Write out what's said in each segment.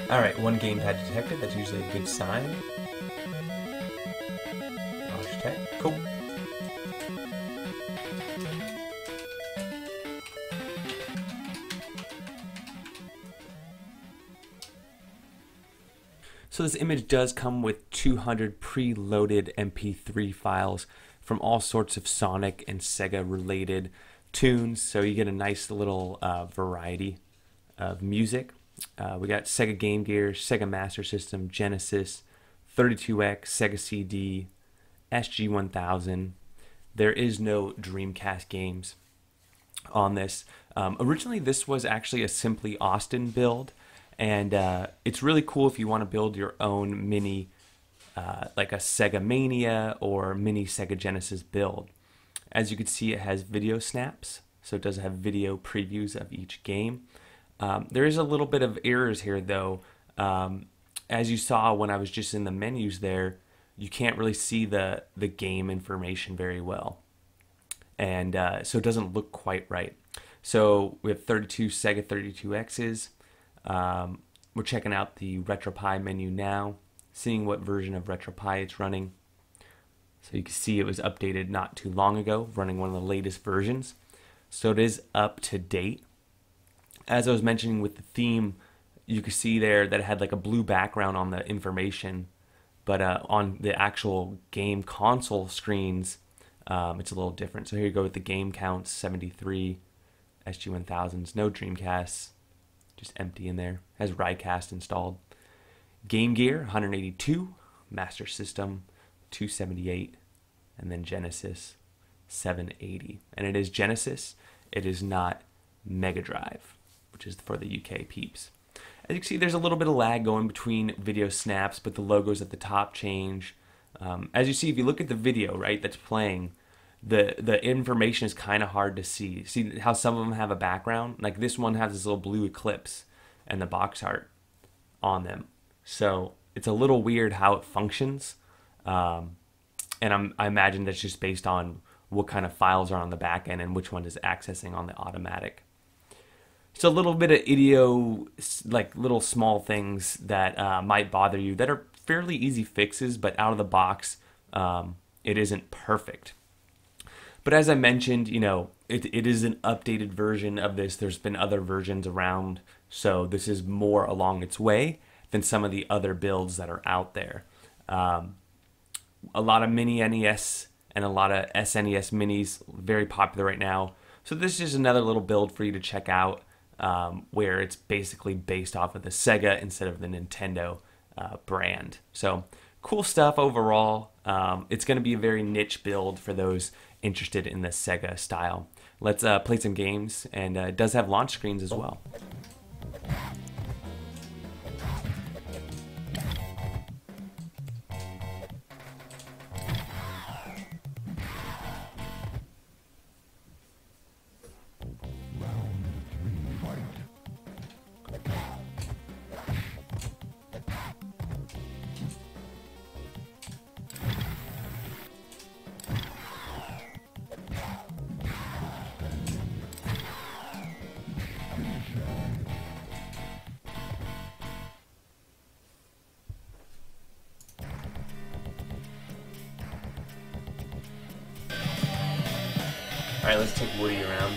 Alright, one gamepad detected, that's usually a good sign. Logitech, cool. So this image does come with 200 preloaded MP3 files from all sorts of Sonic and Sega related tunes, so you get a nice little variety of music. We got Sega Game Gear, Sega Master System, Genesis, 32X, Sega CD, SG-1000. There is no Dreamcast games on this. Originally, this was actually a Simply Austin build, and it's really cool if you want to build your own mini, like a Sega Mania or mini Sega Genesis build. As you can see, it has video snaps, so it does have video previews of each game. There is a little bit of errors here, though. As you saw when I was just in the menus there, you can't really see the game information very well, and so it doesn't look quite right. So we have 32 Sega 32Xs. We're checking out the RetroPie menu now, seeing what version of RetroPie it's running. So you can see it was updated not too long ago, running one of the latest versions. So it is up to date. As I was mentioning with the theme, you can see there that it had like a blue background on the information, but on the actual game console screens, it's a little different. So here you go with the game counts, 73, SG-1000s, no Dreamcasts, just empty in there. Has Rycast installed. Game Gear, 182, Master System, 278, and then Genesis, 780. And it is Genesis, it is not Mega Drive, which is for the UK peeps. As you can see, there's a little bit of lag going between video snaps, but the logos at the top change. As you see, if you look at the video, right, that's playing, the information is kind of hard to see. See how some of them have a background? Like this one has this little blue eclipse and the box art on them. So it's a little weird how it functions. And I imagine that's just based on what kind of files are on the back end and which one is accessing on the automatic. So a little bit of like little small things that might bother you that are fairly easy fixes, but out of the box, it isn't perfect. But as I mentioned, you know, it is an updated version of this. There's been other versions around, so this is more along its way than some of the other builds that are out there. A lot of mini NES and a lot of SNES minis, very popular right now. So this is another little build for you to check out, where it's basically based off of the Sega instead of the Nintendo brand. So cool stuff overall. It's going to be a very niche build for those interested in the Sega style. Let's play some games, and it does have launch screens as well. All right, let's take Woody around.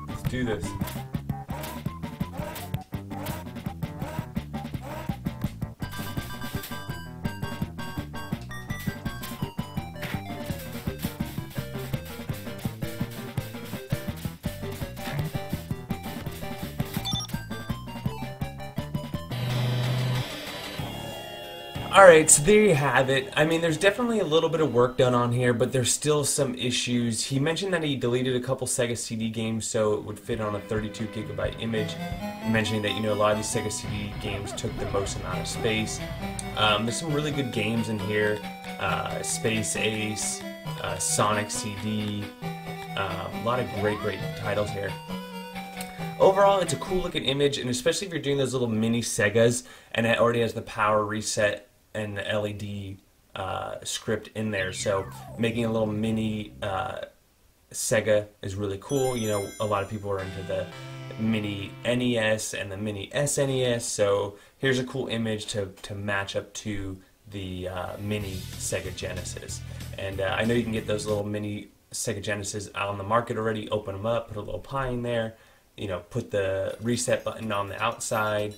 Let's do this. Alright, so there you have it. I mean, there's definitely a little bit of work done on here, but there's still some issues. He mentioned that he deleted a couple Sega CD games so it would fit on a 32 gigabyte image, mentioning that, a lot of these Sega CD games took the most amount of space. There's some really good games in here. Space Ace, Sonic CD, a lot of great titles here. Overall, it's a cool looking image, and especially if you're doing those little mini Segas and it already has the power reset and the LED script in there. So making a little mini Sega is really cool. A lot of people are into the mini NES and the mini SNES. So here's a cool image to match up to the mini Sega Genesis. And I know you can get those little mini Sega Genesis out on the market already. Open them up, put a little pie in there. Put the reset button on the outside,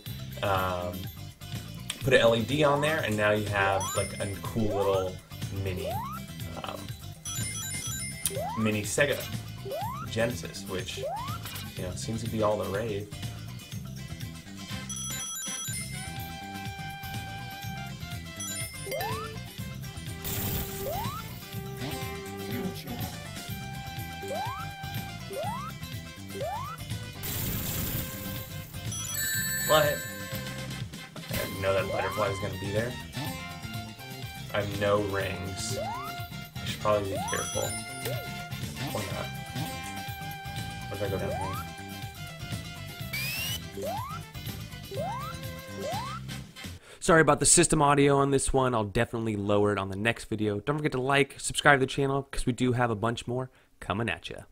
put an LED on there, and now you have like a cool little mini Sega Genesis, which seems to be all the rave. What? I didn't know that butterfly was going to be there. I have no rings. I should probably be careful. Or not. What if I go down here? Sorry about the system audio on this one. I'll definitely lower it on the next video. Don't forget to like, subscribe to the channel, because we do have a bunch more coming at you.